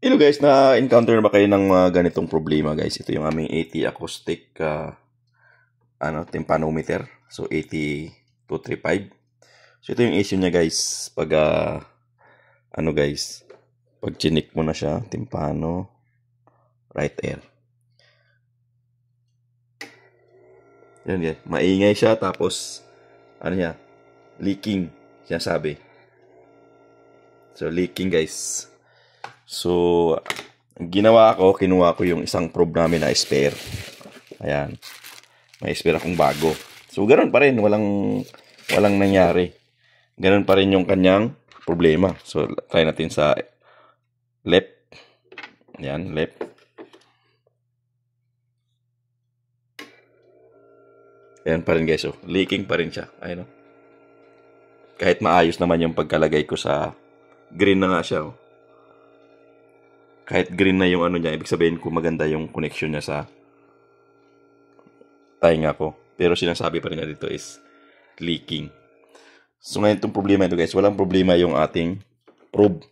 Hello guys, na-encounter na ba kayo ng mga ganitong problema guys? Ito yung aming AT acoustic tympanometer. So AT235. So ito yung issue niya guys. Pag pag chinik mo na siya, timpano, right ear. Yan guys, maingay siya tapos leaking siya sabi. So leaking guys. So, ang ginawa ko, kinuha ko yung isang probe namin na spare. Ayan. May spare akong bago. So, ganoon pa rin. Walang nangyari. Ganoon pa rin yung kanyang problema. So, try natin sa left. Ayan, left. Ayan pa rin guys. So, leaking pa rin siya. Ayan o. Kahit maayos naman yung pagkalagay ko sa green na nga siya o. Kahit green na yung ano niya, ibig sabihin ko maganda yung connection niya sa tainga ko. Pero sinasabi pa rin na dito is leaking. So ngayon itong problema ito guys, walang problema yung ating probe.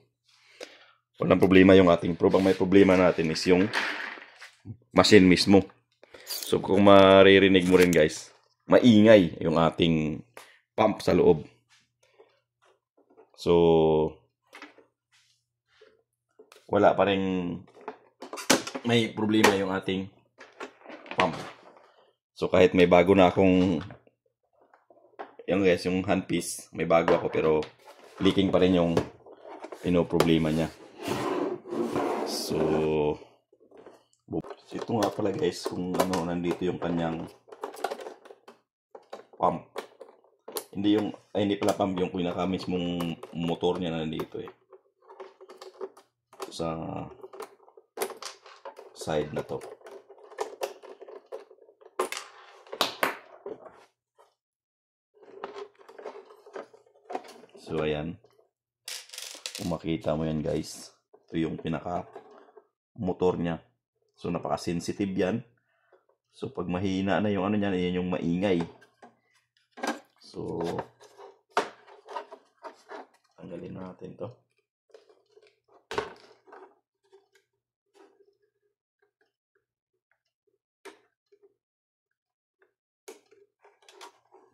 Walang problema yung ating probe. Ang may problema natin is yung machine mismo. So kung maririnig mo rin guys, maingay yung ating pump sa loob. So wala pa rin may problema yung ating pump. So kahit may bago na akong yung handpiece, may bago ako pero leaking pa rin yung problema niya. So ito nga pala guys kung nandito yung kanyang pump. Hindi pala pump, yung pinaka mismong motor niya nandito sa side na to. So ayan, kung makita mo yan guys, ito yung pinaka motor niya. So napaka-sensitive yan. So pag mahina na yung niya, yan yung maingay. So tanggalin natin to.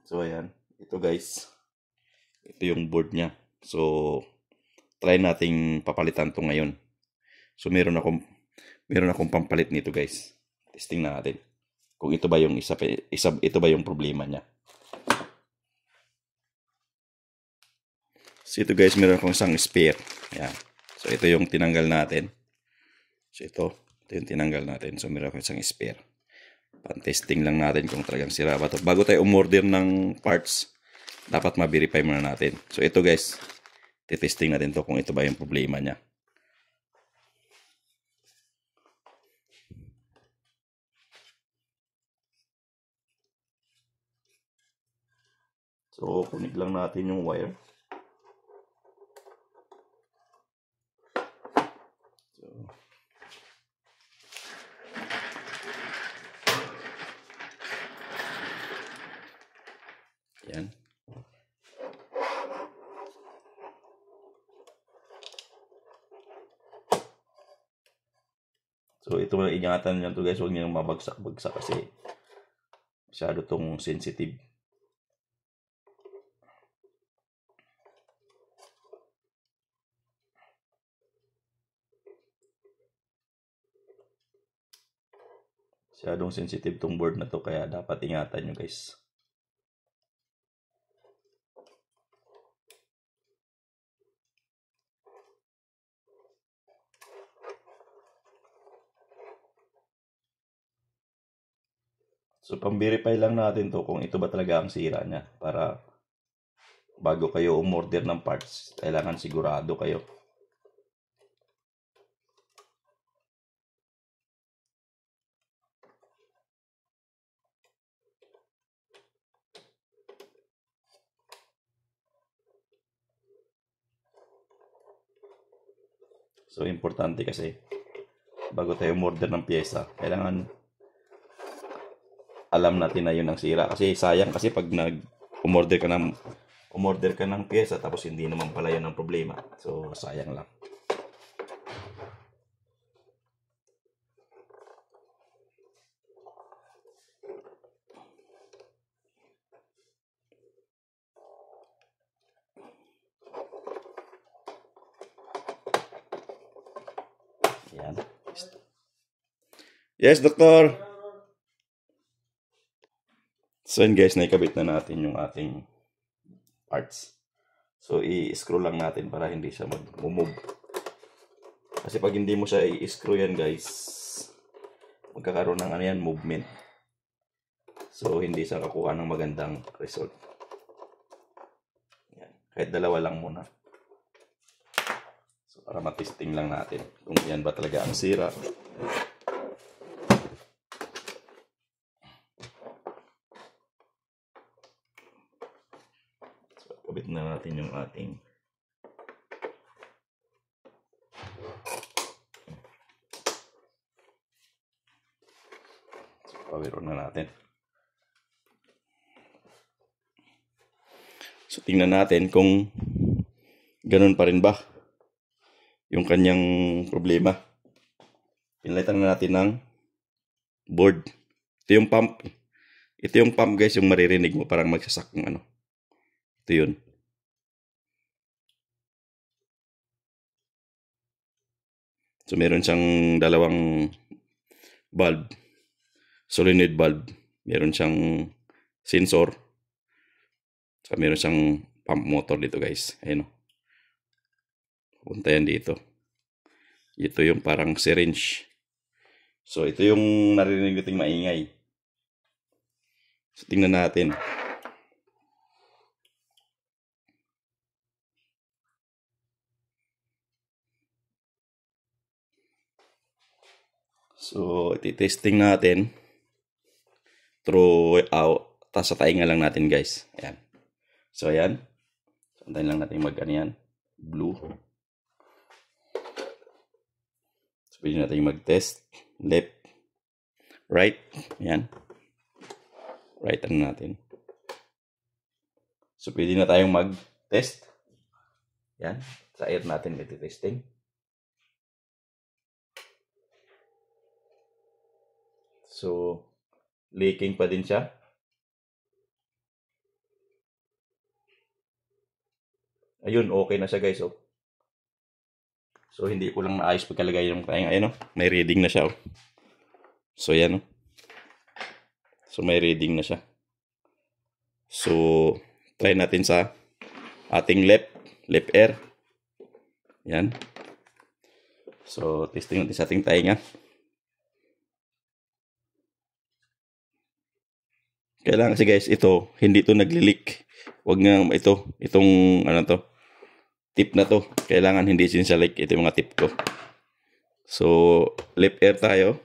So ayan, ito guys, ito yung board niya. So try nating papalitan to ngayon. So meron akong pampalit nito guys. Testing natin kung ito ba yung ito ba yung problema niya. So ito guys, meron akong isang spare. Ayan. So ito yung tinanggal natin. So ito yung tinanggal natin. So meron akong isang spare. Pan-testing lang natin kung talagang sira ba ito. Bago tayo umorder ng parts, dapat ma-verify muna natin. So ito guys, titesting natin to kung ito ba yung problema niya. So kunig lang natin yung wire. Yan. So ito na ingatan niyo to guys, huwag niyo mabagsak-bagsak kasi masyado tong sensitive. Masyadong sensitive tong board na to kaya dapat ingatan nyo guys. So pang-verify lang natin to kung ito ba talaga ang sira niya para bago kayo umorder ng parts, kailangan sigurado kayo. So importante kasi bago tayo umorder ng pyesa, kailangan alam natin na yun ang sira. Kasi sayang kasi pag umorder ka ng pyesa tapos hindi naman pala yun ang problema. So sayang lang. Yan. Yes, doktor. So yun guys, naikabit na natin yung ating parts. So i-screw lang natin para hindi siya mag-move. Kasi pag hindi mo siya i-screw yan guys, magkakaroon ng ano yan, movement. So hindi siya kakuha ng magandang result. Yan. Kahit dalawa lang muna. So para matesting lang natin kung yan ba talaga ang sira. So kabit na natin yung ating power on na natin. So tingnan natin kung ganun pa rin ba yung kanyang problema. Pinalitan na natin ng board. Ito yung pump. Ito yung pump guys, yung maririnig mo parang magsasak ng ano. Ito yun. So meron siyang dalawang valve. Solenoid valve. Meron siyang sensor. So meron siyang pump motor dito guys. Ayun o. Punta yan dito. Ito yung parang syringe. So ito yung narinig nating maingay. So tingnan natin. So iti-testing natin through out. Tapos sa tainga lang natin guys. Ayan. So ayan. Antayin lang natin mag-ano yan. Blue. So pwede natin mag-test. Left. Right. Ayan. Right ano natin. So pwede na tayong mag-test. Ayan. Sa air natin iti-testing. So leaking pa din siya. Ayun, okay na siya guys. Oh. So hindi ko lang naayos pagkalagay yung tainga. Ayun, oh. May reading na siya. Oh. So yan. Oh. So may reading na siya. So try natin sa ating left air. Yan. So testing natin sa ating tainga. Kailangan kasi guys, ito, hindi to nagli-leak. Wag nga itong ano to, tip na to. Kailangan hindi siya leak. Ito yung mga tip ko. So, left air tayo.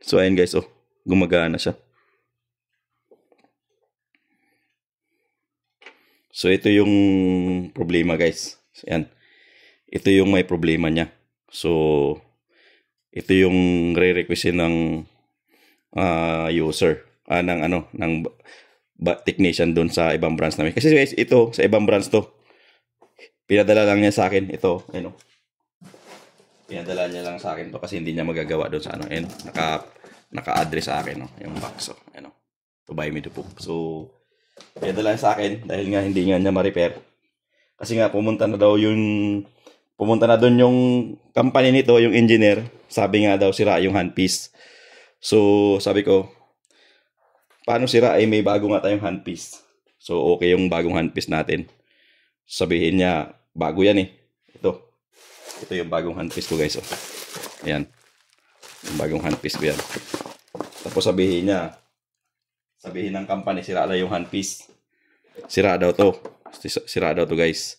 So, ayan guys, oh, gumagana siya. So, ito yung problema guys. Ayan. Ito yung may problema niya. So, ito yung re-request ng user. Ng technician doon sa ibang branch namin. Kasi guys, ito, sa ibang branch to. Pinadala lang niya sa akin. Ito, ano. Pinadala niya lang sa akin to kasi hindi niya magagawa doon sa ano. And naka-address sa akin, no, yung box. So, ano, to buy me the poop. So, pinadala niya sa akin dahil nga hindi nga niya ma-repair. Kasi nga, pumunta na doon yung company nito, yung engineer. Sabi nga daw sira yung handpiece. So sabi ko, paano sira? May bago nga tayong handpiece. So okay yung bagong handpiece natin. Sabihin niya, bago yan eh. Ito yung bagong handpiece ko guys. Oh. Ayan. Yung bagong handpiece ko yan. Tapos sabihin ng company, sira na yung handpiece. Sira daw to guys.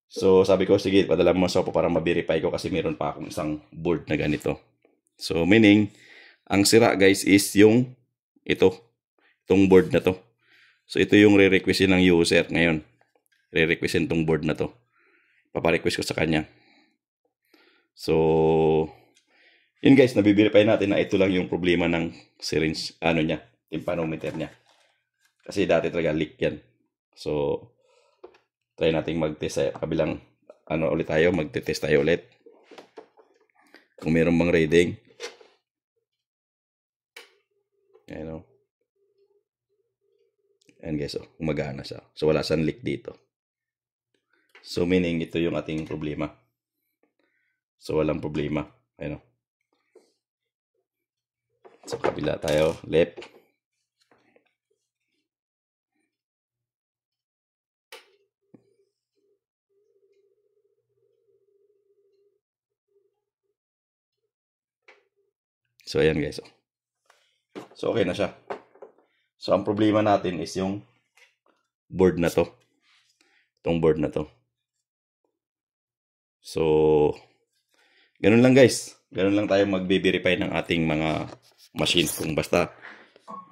So, sabi ko, sige, padala mo sa ako para ma-verify ko kasi meron pa akong isang board na ganito. So, meaning, ang sira guys is itong board na to. So, ito yung re-requestin ng user ngayon. Re-requestin tong board na to. Paparequest ko sa kanya. So, yun guys, nabiverify natin na ito lang yung problema ng syringe, tympanometer niya. Kasi dati talaga leak yan. So, try natin mag-test sa kabilang ulit tayo, mag-test tayo ulit. Kung meron bang reading. Ayan o. Ayan guys, oh, gumagana siya. So wala siyang leak dito. So meaning ito yung ating problema. So walang problema. Ayan, oh. So kabila tayo, left. So ayan guys, oh. So okay na siya. So ang problema natin is yung board na to. Itong board na to. So ganun lang guys. Ganun lang tayo magbe-verify ng ating mga machine. Kung basta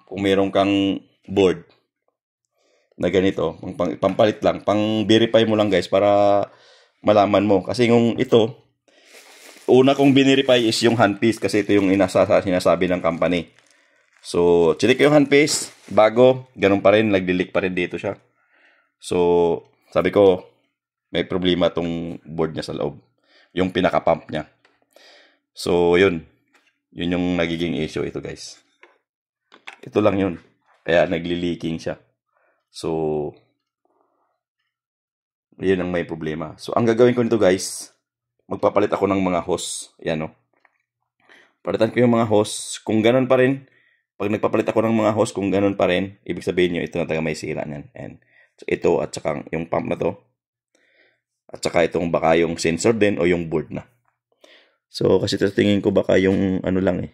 kung meron kang board na ganito, pampalit lang, pang-verify mo lang guys para malaman mo. Kasi yung ito, una kong binirify is yung handpiece kasi ito yung sinasabi ng company. So, check yung handpiece, bago, ganun pa rin, nagdilik pa rin dito siya. So, sabi ko, may problema tong board niya sa loob. Yung pinaka-pump niya. So, yun. Yun yung nagiging issue ito guys. Ito lang yun. Kaya nagli-leaking siya. So, yun ang may problema. So, ang gagawin ko nito guys, magpapalit ako ng mga hose. Yan o. Palitan ko yung mga hose. Kung ganun pa rin, pag nagpapalit ako ng mga hose, kung ganun pa rin, ibig sabihin nyo, ito na taga may sira niyan. And, so, ito at saka yung pump na to. At saka itong baka yung sensor din o yung board na. So, kasi tingin ko baka yung ano lang eh.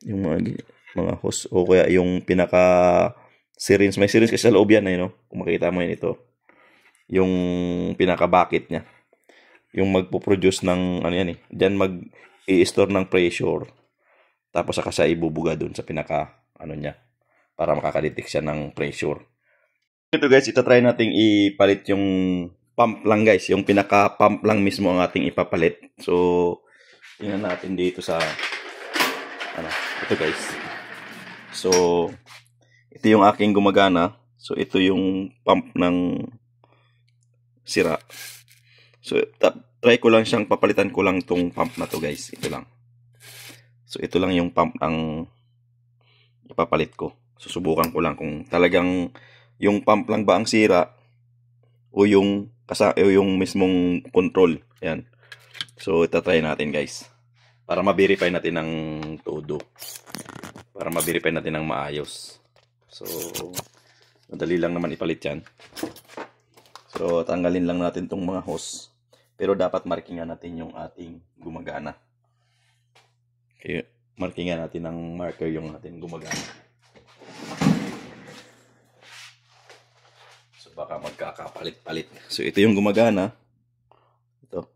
Yung mga hose o kaya yung pinaka syringe. May syringe kasi sa loob yan eh, no? Kung makita mo yun ito. Yung pinaka bucket niya. Yung magpo-produce ng ano yan eh. Diyan mag-i-store ng pressure. Tapos saka siya ibubuga dun sa pinaka ano niya. Para makakadetect siya ng pressure. Ito guys, try nating ipalit yung pump lang guys. Yung pinaka-pump lang mismo ang ating ipapalit. So, tingnan natin dito sa ano, ito guys. So, ito yung aking gumagana. So, ito yung pump ng sira. So, try ko lang siyang papalitan ko lang tong pump na to guys. Ito lang. So, ito lang yung pump ang ipapalit ko. Susubukan ko lang kung talagang yung pump lang ba ang sira o yung mismong control. Yan. So, itatry natin guys. Para ma-verify natin ng todo. Para ma-verify natin ng maayos. So, madali lang naman ipalit yan. So, tanggalin lang natin tong mga hose. Pero dapat markingan natin yung ating gumagana. Okay, markingan natin ng marker yung ating gumagana. So, baka magkakapalit-palit. So, ito yung gumagana. Ito.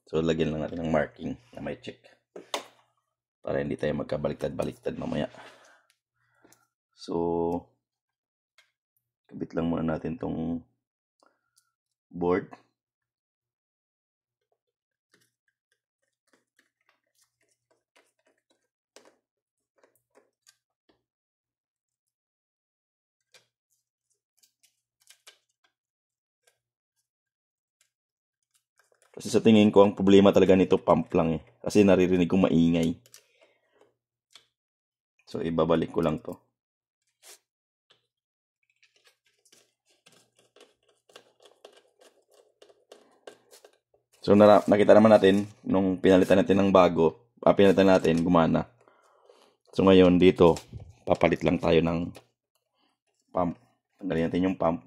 So, lagyan lang natin ng marking na may check. Para hindi tayo magkabaliktad-baliktad mamaya. So, kabit lang muna natin tong board. Kasi sa tingin ko, ang problema talaga nito, pump lang eh. Kasi naririnig ko maingay. So, ibabalik ko lang to. So, nakita naman natin, nung pinalitan natin ng bago, pinalitan natin, gumana. So, ngayon, dito, papalit lang tayo ng pump. Tanggalin natin yung pump.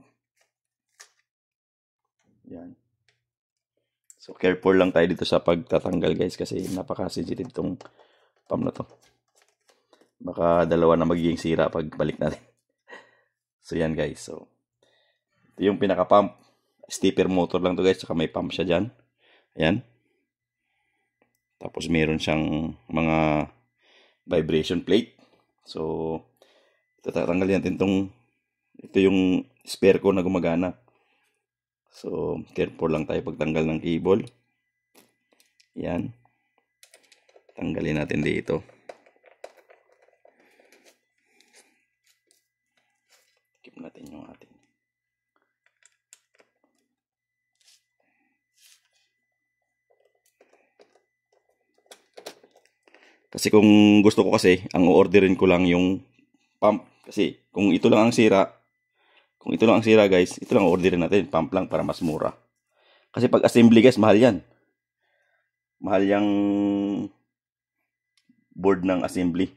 Yan. So, careful lang tayo dito sa pagtatanggal guys kasi napaka-sensitive tong pump na to. Baka dalawa na magiging sira pag balik natin. So, yan guys. So, ito yung pinaka-pump. Stepper motor lang to guys. Saka may pump siya dyan. Ayan. Tapos, meron siyang mga vibration plate. So, tatanggalin natin ito yung spare ko na gumagana. So, careful lang tayo pagtanggal ng cable. Yan. Tanggalin natin dito. Keep natin yung ating. Kasi kung gusto ko kasi, ang orderin ko lang yung pump. Kasi kung ito lang ang sira, guys, ito lang orderin natin. Pump lang para mas mura. Kasi pag assembly guys, mahal yan. Mahal yung board ng assembly.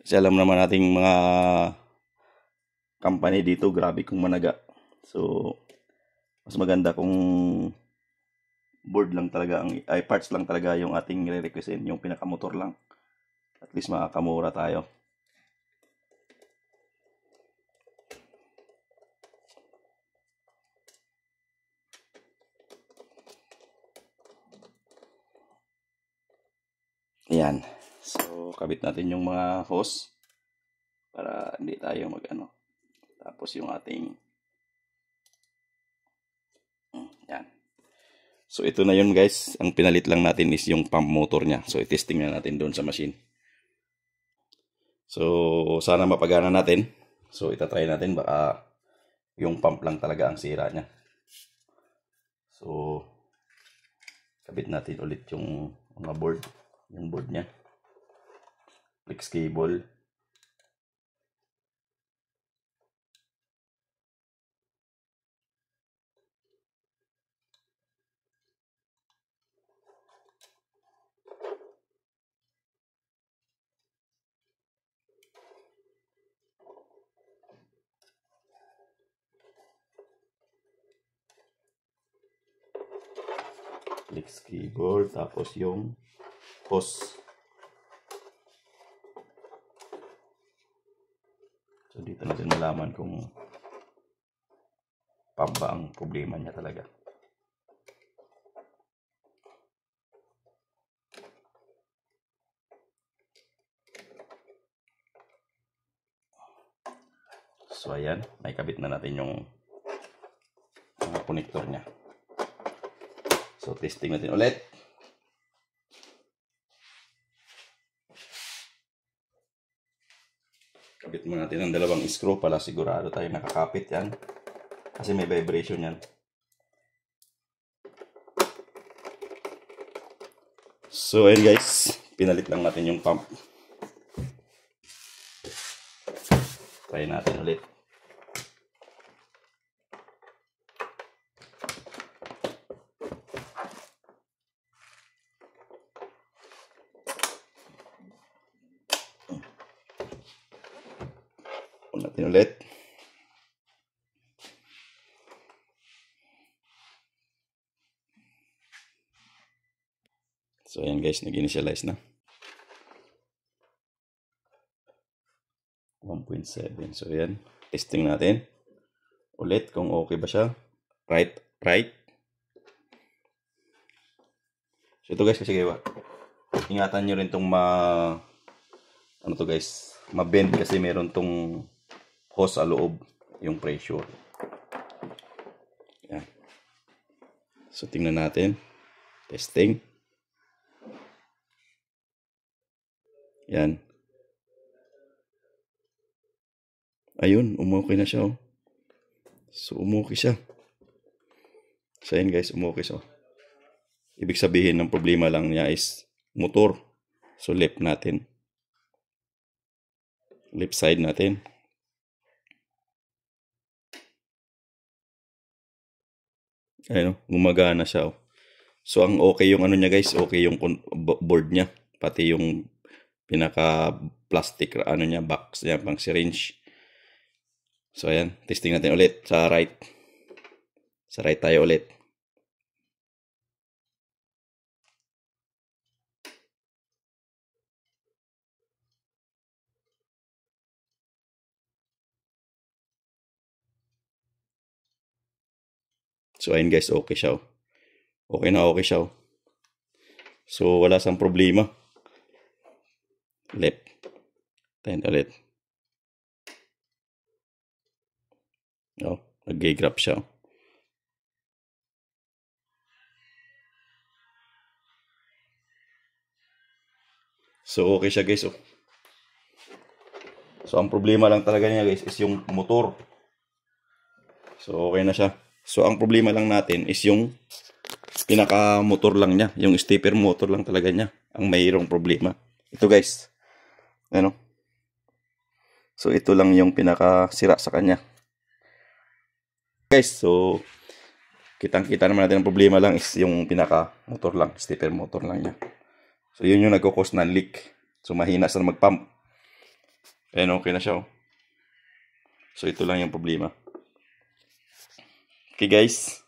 Kasi alam naman nating mga company dito, grabe kung managa. So, mas maganda kung board lang talaga, ay parts lang talaga yung ating re-requestin, yung pinakamotor lang. At least makakamura tayo. Ayan. So, kabit natin yung mga hose para hindi tayo mag-ano. Tapos yung ating yan. So, ito na yun guys. Ang pinalit lang natin is yung pump motor niya. So, i-testing na natin doon sa machine. So, sana mapagana natin. So, itatry natin. Baka yung pump lang talaga ang sira niya. So, kabit natin ulit yung mga board. Yung board niya. Flex cable. Flex cable. Tapos yung hose. So, dito natin malaman kung pump ba ang problema niya talaga. So, ayan. Naikabit na natin yung mga connector niya. So, testing natin ulit. Kabit mo natin ang dalawang screw para sigurado tayo nakakapit yan. Kasi may vibration yan. So, ayan guys. Pinalit lang natin yung pump. Try natin ulit. Natin ulit. So, ayan guys, nag-initialize na. 1.7. So, ayan. Testing natin. Ulit kung okay ba siya. Right. So, ito guys, kasi kayo, ingatan nyo rin itong ano to guys, ma-bend kasi meron tong hose sa loob, yung pressure. Yan. So, tingnan natin. Testing. Yan. Ayun, umukay na siya, oh. So, umukay siya. So, yan guys, umukay siya. Ibig sabihin, ng problema lang niya is motor. So, left natin. Left side natin. Ayun, gumagana siya, oh. So, ang okay yung ano niya guys, okay yung board niya. Pati yung pinaka-plastic, ano niya, box niya, pang syringe. So, ayan. Testing natin ulit sa right. Sa right tayo ulit. So, ayun guys, okay siya, oh. Okay na okay siya, oh. So, wala sang problema. Left. Then ulit. Oh, nag-grab siya, oh. So, okay siya guys, oh. So, ang problema lang talaga niya guys is yung motor. So, okay na siya. So, ang problema lang natin is yung pinaka-motor lang niya. Yung stepper motor lang talaga niya ang mayroong problema. Ito guys. Ano? So ito lang yung pinakasira sa kanya. Guys, so kitang-kita naman natin ang problema lang is yung pinaka-motor lang, stepper motor lang niya. So yun yung nagko-cause ng leak. So mahina sa mag-pump. Ayan, okay na siya. So ito lang yung problema. Okay guys.